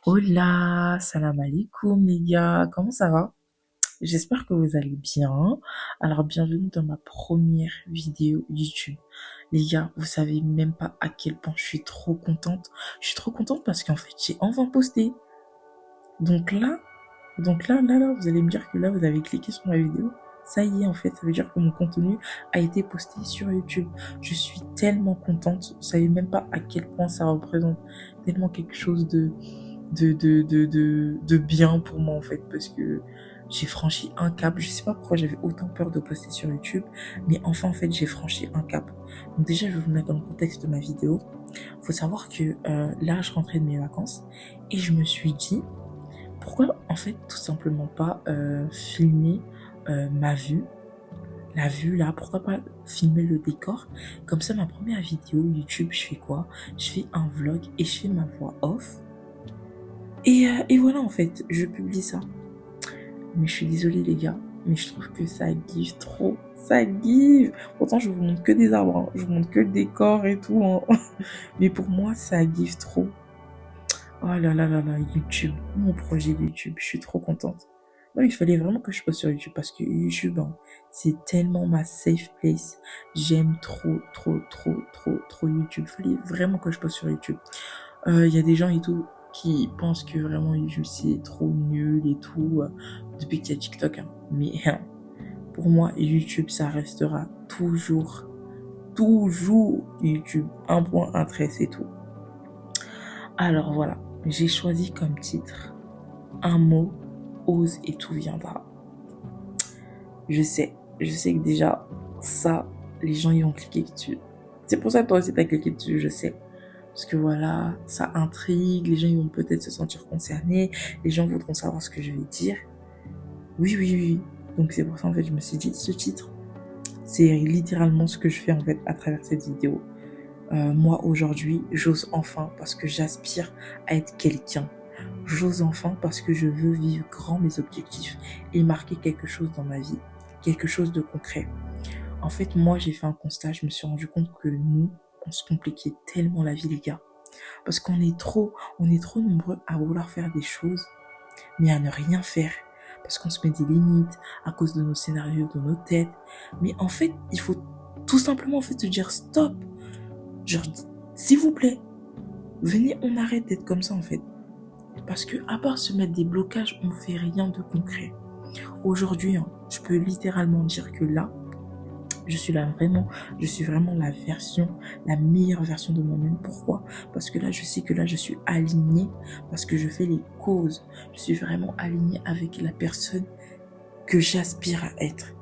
Hola, salam alaikum les gars, comment ça va? J'espère que vous allez bien. Alors bienvenue dans ma première vidéo YouTube. Les gars, vous savez même pas à quel point je suis trop contente. Je suis trop contente parce qu'en fait j'ai enfin posté. Donc là, donc là, vous allez me dire que là vous avez cliqué sur ma vidéo. Ça y est en fait, ça veut dire que mon contenu a été posté sur YouTube. Je suis tellement contente. Vous savez même pas à quel point ça représente tellement quelque chose de bien pour moi en fait parce que j'ai franchi un cap. Je sais pas pourquoi j'avais autant peur de poster sur YouTube, mais enfin en fait j'ai franchi un cap. Donc déjà je vais vous mettre dans le contexte de ma vidéo. Faut savoir que là je rentrais de mes vacances et je me suis dit pourquoi en fait tout simplement pas filmer ma vue. La vue là, pourquoi pas filmer le décor. Comme ça ma première vidéo YouTube je fais quoi? Je fais un vlog et je fais ma voix off. Et voilà, en fait, je publie ça. Mais je suis désolée, les gars, mais je trouve que ça give trop. Ça give. Pourtant, je vous montre que des arbres, hein. Je vous montre que le décor et tout, hein. Mais pour moi, ça give trop. Oh là là là là, YouTube. Mon projet de YouTube, je suis trop contente. Non, il fallait vraiment que je poste sur YouTube parce que YouTube, hein, c'est tellement ma safe place. J'aime trop, trop, trop, trop, trop YouTube. Il fallait vraiment que je poste sur YouTube. Il y a des gens et tout qui pensent que vraiment YouTube c'est trop nul et tout depuis qu'il y a TikTok, hein. Mais pour moi YouTube ça restera toujours YouTube, un point, un trait, c'est tout. Alors voilà, j'ai choisi comme titre un mot, ose et tout viendra. Je sais que déjà ça les gens ils vont cliquer dessus. C'est pour ça que toi aussi t'as cliqué dessus, je sais. Parce que voilà, ça intrigue, les gens ils vont peut-être se sentir concernés, les gens voudront savoir ce que je vais dire. Oui, oui, oui. Donc c'est pour ça en fait je me suis dit, ce titre, c'est littéralement ce que je fais en fait à travers cette vidéo. Moi aujourd'hui, j'ose enfin parce que j'aspire à être quelqu'un. J'ose enfin parce que je veux vivre grand mes objectifs et marquer quelque chose dans ma vie, quelque chose de concret. En fait, moi j'ai fait un constat, je me suis rendu compte que nous, on se compliquait tellement la vie les gars. Parce on est trop nombreux à vouloir faire des choses, mais à ne rien faire. Parce qu'on se met des limites à cause de nos scénarios, de nos têtes. Mais en fait, il faut tout simplement en fait se dire stop. Genre, s'il vous plaît, venez, on arrête d'être comme ça en fait. Parce que à part se mettre des blocages, on fait rien de concret. Aujourd'hui, hein, je peux littéralement dire que là, je suis vraiment la meilleure version de moi-même. Pourquoi? Parce que là, je sais que là, je suis alignée, parce que je fais les causes. Je suis vraiment alignée avec la personne que j'aspire à être.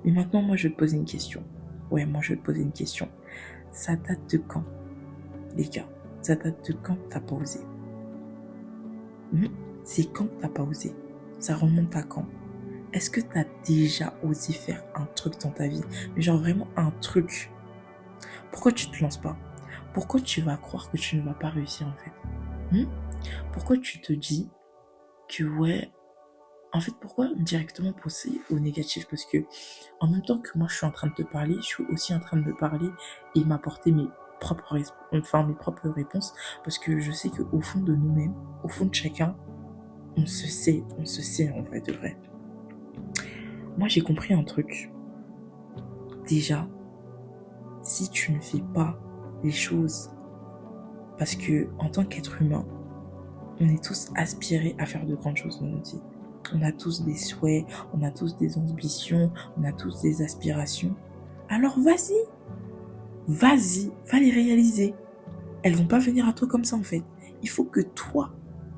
Mais maintenant, moi, je vais te poser une question. Ouais, moi, je vais te poser une question. Ça date de quand, les gars? Ça date de quand t'as pas osé? C'est quand t'as pas osé? Ça remonte à quand? Est-ce que t'as déjà osé faire un truc dans ta vie? Mais genre vraiment un truc. Pourquoi tu te lances pas? Pourquoi tu vas croire que tu ne vas pas réussir en fait? Pourquoi tu te dis que ouais, en fait pourquoi directement penser au négatif? Parce que en même temps que moi je suis en train de te parler, je suis aussi en train de me parler et m'apporter mes propres réponses parce que je sais qu'au fond de nous-mêmes, au fond de chacun, on se sait en vrai de vrai. Moi j'ai compris un truc. Déjà, si tu ne fais pas les choses parce que en tant qu'être humain, on est tous aspirés à faire de grandes choses dans notre vie. On a tous des souhaits, on a tous des ambitions, on a tous des aspirations. Alors vas-y, va les réaliser. Elles vont pas venir à toi comme ça en fait. Il faut que toi,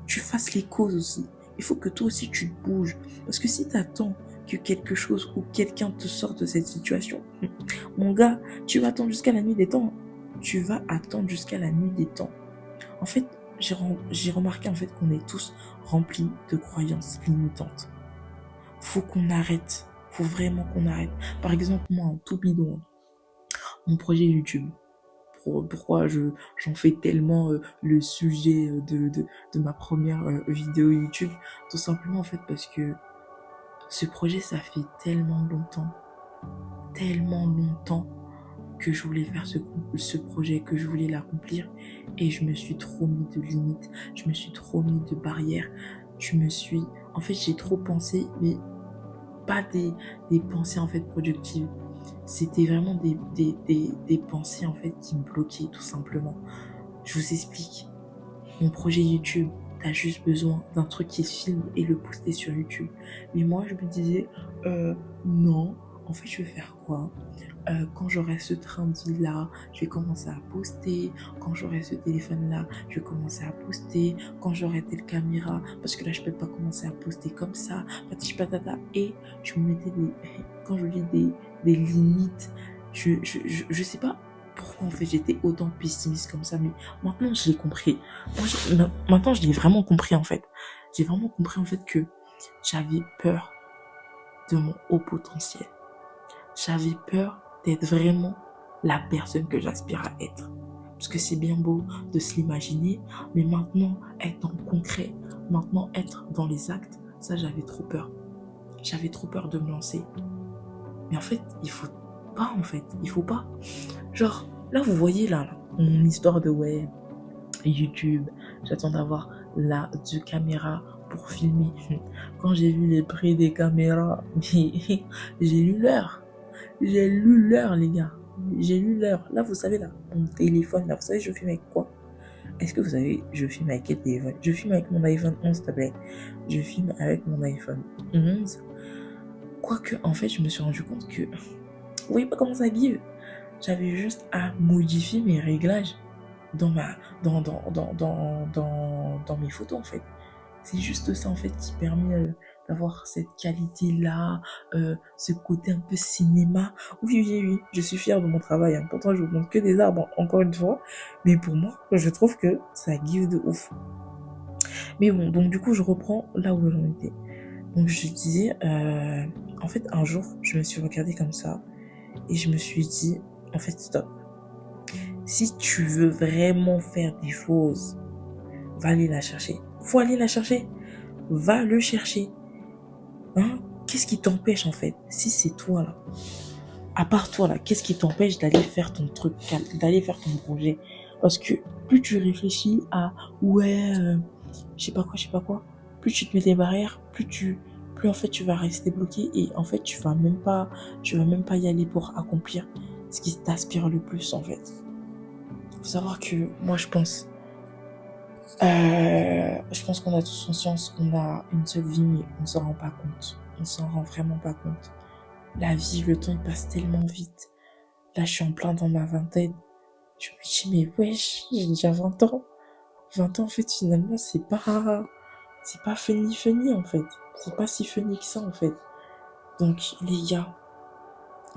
tu fasses les causes aussi. Il faut que toi aussi tu te bouges. Parce que si tu attends que quelque chose ou quelqu'un te sorte de cette situation, mon gars, tu vas attendre jusqu'à la nuit des temps. Tu vas attendre jusqu'à la nuit des temps. En fait, j'ai remarqué en fait qu'on est tous remplis de croyances limitantes. Faut qu'on arrête. Faut vraiment qu'on arrête. Par exemple, moi, en tout bidon, mon projet YouTube. Pourquoi j'en fais tellement le sujet de ma première vidéo YouTube? Tout simplement en fait parce que ce projet, ça fait tellement longtemps que je voulais faire ce projet, que je voulais l'accomplir. Et je me suis trop mis de limites, je me suis trop mis de barrières. En fait, j'ai trop pensé, mais pas des pensées en fait productives. C'était vraiment des pensées en fait qui me bloquaient tout simplement. Je vous explique. Mon projet YouTube, t'as juste besoin d'un truc qui se filme et le poster sur YouTube. Mais moi, je me disais, non, en fait, je vais faire quoi? Quand j'aurai ce train de vie là, je vais commencer à poster. Quand j'aurai ce téléphone là, je vais commencer à poster. Quand j'aurai telle caméra, parce que là je peux pas commencer à poster comme ça, patati patata. Et je me mettais quand je dis des limites, je sais pas pourquoi en fait j'étais autant pessimiste comme ça, mais maintenant je l'ai compris. Maintenant je l'ai vraiment compris en fait. J'ai vraiment compris en fait que j'avais peur de mon haut potentiel. J'avais peur d'être vraiment la personne que j'aspire à être. Parce que c'est bien beau de se l'imaginer, mais maintenant, être dans le concret, maintenant être dans les actes, ça j'avais trop peur. J'avais trop peur de me lancer. Mais en fait, il faut pas en fait, il faut pas. Genre, là vous voyez là mon histoire de ouais, YouTube, j'attends d'avoir la deux caméras pour filmer. Quand j'ai vu les prix des caméras, j'ai lu l'heure. J'ai lu l'heure, les gars. J'ai lu l'heure. Là, vous savez, là, mon téléphone, là, vous savez, je filme avec quoi? Est-ce que vous savez, je filme avec quel téléphone? Je filme avec mon iPhone 11, s'il te plaît. Je filme avec mon iPhone 11. Quoique, en fait, je me suis rendu compte que, vous voyez pas comment ça guide? J'avais juste à modifier mes réglages dans dans mes photos, en fait. C'est juste ça, en fait, qui permet d'avoir cette qualité-là, ce côté un peu cinéma. Oui, oui, oui, je suis fière de mon travail. Hein. Pourtant, je vous montre que des arbres, encore une fois. Mais pour moi, je trouve que ça give de ouf. Mais bon, donc du coup, je reprends là où j'en étais. Donc, je disais, en fait, un jour, je me suis regardée comme ça. Et je me suis dit, en fait, stop. Si tu veux vraiment faire des choses, va aller la chercher. Faut aller la chercher. Va le chercher. Hein? Qu'est-ce qui t'empêche en fait? Si c'est toi là, à part toi là, qu'est-ce qui t'empêche d'aller faire ton truc, d'aller faire ton projet? Parce que plus tu réfléchis à ouais, je sais pas quoi, plus tu te mets des barrières, plus en fait tu vas rester bloqué et en fait tu vas même pas y aller pour accomplir ce qui t'aspire le plus en fait. Faut savoir que moi je pense qu'on a tous conscience qu'on a une seule vie, mais on s'en rend pas compte. On s'en rend vraiment pas compte. La vie, le temps, il passe tellement vite. Là, je suis en plein dans ma vingtaine. Je me dis, mais wesh, j'ai déjà 20 ans. 20 ans, en fait, finalement, c'est pas funny, en fait. C'est pas si funny que ça, en fait. Donc, les gars,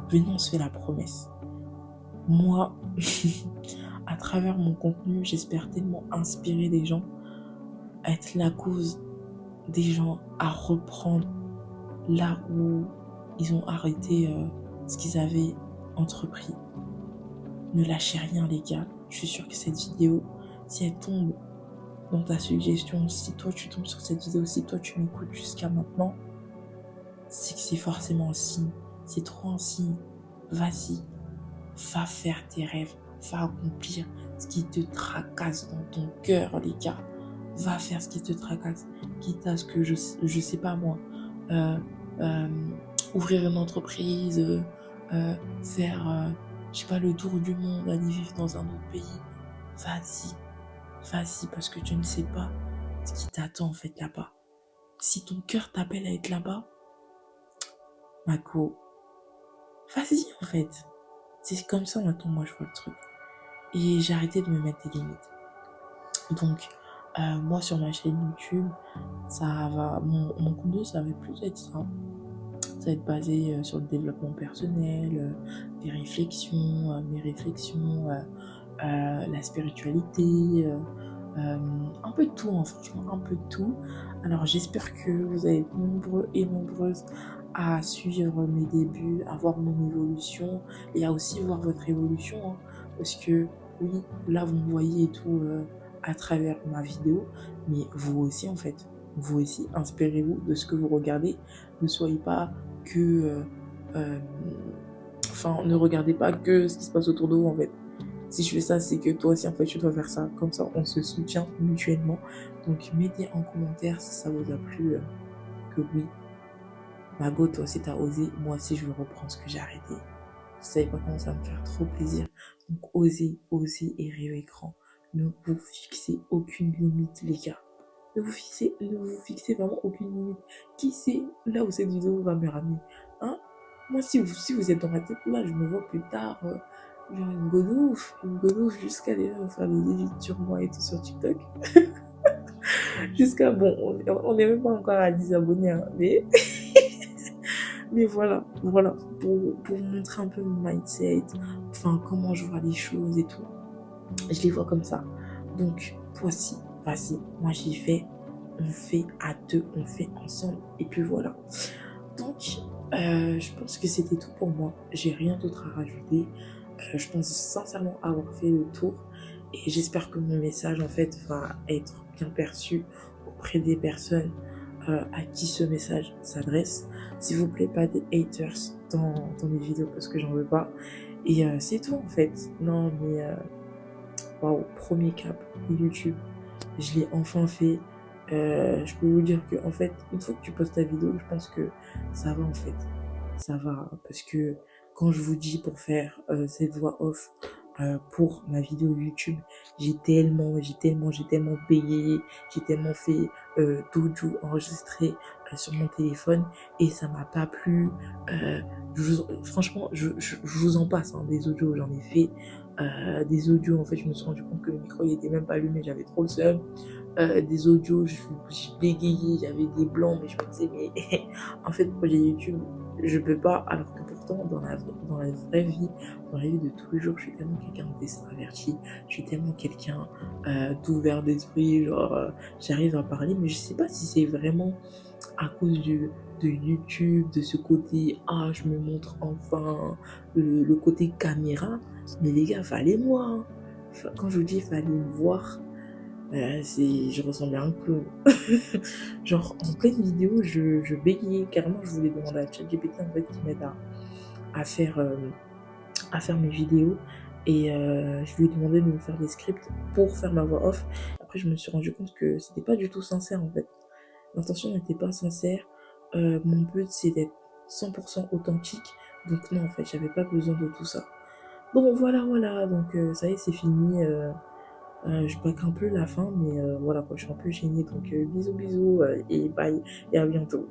venez, on se fait la promesse. Moi, à travers mon contenu, j'espère tellement inspirer des gens, à être la cause des gens à reprendre là où ils ont arrêté ce qu'ils avaient entrepris. Ne lâchez rien les gars. Je suis sûre que cette vidéo, si elle tombe dans ta suggestion, si toi tu tombes sur cette vidéo, si toi tu m'écoutes jusqu'à maintenant, c'est que c'est forcément un signe. C'est trop un signe. Vas-y, va faire tes rêves, va accomplir ce qui te tracasse dans ton cœur les gars. Va faire ce qui te tracasse, quitte à ce que je sais pas moi, ouvrir une entreprise, faire, je sais pas, le tour du monde, aller vivre dans un autre pays. Vas-y, parce que tu ne sais pas ce qui t'attend en fait là-bas. Si ton cœur t'appelle à être là-bas, Mako, vas-y en fait. C'est comme ça maintenant moi je vois le truc. Et j'ai arrêté de me mettre des limites. Donc, moi sur ma chaîne YouTube, mon contenu ça va plus être ça. Ça va être basé sur le développement personnel, mes réflexions, la spiritualité, un peu de tout, hein, franchement, un peu de tout. Alors j'espère que vous êtes nombreux et nombreuses à suivre mes débuts, à voir mon évolution et à aussi voir votre évolution, hein, parce que oui, là vous me voyez et tout à travers ma vidéo, mais vous aussi en fait, vous aussi, inspirez-vous de ce que vous regardez, ne soyez pas que enfin, ne regardez pas que ce qui se passe autour de vous, en fait. Si je fais ça, c'est que toi aussi, en fait, tu dois faire ça. Comme ça, on se soutient mutuellement. Donc, mettez en commentaire si ça vous a plu, que oui, Mago, toi aussi, t'as osé. Moi aussi, je vais reprendre ce que j'ai arrêté. Vous savez pas comment ça va me faire trop plaisir. Donc, osez, osez et rêvez grand. Ne vous fixez aucune limite, les gars. Ne vous fixez vraiment aucune limite. Qui sait là où cette vidéo va me ramener, hein? Moi, si vous êtes dans ma tête, là, je me vois plus tard, genre une gonouf jusqu'à déjà me faire des études sur moi et tout sur TikTok. Jusqu'à, bon, on n'est même pas encore à 10 abonnés, hein, mais voilà, pour vous montrer un peu mon mindset, enfin, comment je vois les choses et tout. Je les vois comme ça. Donc, voici, vas-y, moi j'y fais, on fait à deux, on fait ensemble, et puis voilà. Donc, je pense que c'était tout pour moi. J'ai rien d'autre à rajouter. Je pense sincèrement avoir fait le tour. Et j'espère que mon message, en fait, va être bien perçu auprès des personnes à qui ce message s'adresse. S'il vous plaît, pas des haters dans mes vidéos parce que j'en veux pas. Et c'est tout, en fait. Non, mais waouh, premier cap, YouTube. Je l'ai enfin fait. Je peux vous dire que, en fait, une fois que tu postes ta vidéo, je pense que ça va, en fait. Ça va, parce que quand je vous dis pour faire cette voix off pour ma vidéo YouTube, j'ai tellement payé, j'ai tellement fait d'audio enregistré sur mon téléphone et ça m'a pas plu. Franchement, je vous en passe, hein, des audios, j'en ai fait des audios. En fait, je me suis rendu compte que le micro il était même pas allumé, j'avais trop le seum. Des audios, j'ai bégayé, j'avais des blancs, mais je me disais, mais en fait, projet YouTube, je peux pas, alors que pourtant, dans la vraie vie, dans la vie de tous les jours, je suis tellement quelqu'un d'extraverti, je suis tellement quelqu'un d'ouvert d'esprit, genre, j'arrive à parler, mais je sais pas si c'est vraiment à cause de YouTube, de ce côté, ah, je me montre enfin, le côté caméra, mais les gars, fallait moi, hein. Quand je vous dis, fallait me voir, je ressemblais à un clown. Genre, en pleine vidéo, je bégayais. Carrément, je voulais demander à ChatGPT, en fait, qui m'aide à faire mes vidéos. Et je lui ai demandé de me faire des scripts pour faire ma voix off. Après, je me suis rendu compte que c'était pas du tout sincère, en fait. L'intention n'était pas sincère. Mon but, c'est d'être 100% authentique. Donc non, en fait, j'avais pas besoin de tout ça. Bon, voilà. Donc, ça y est, c'est fini. Je back un peu la fin, mais voilà quoi, je suis un peu gênée. Donc bisous et bye et à bientôt.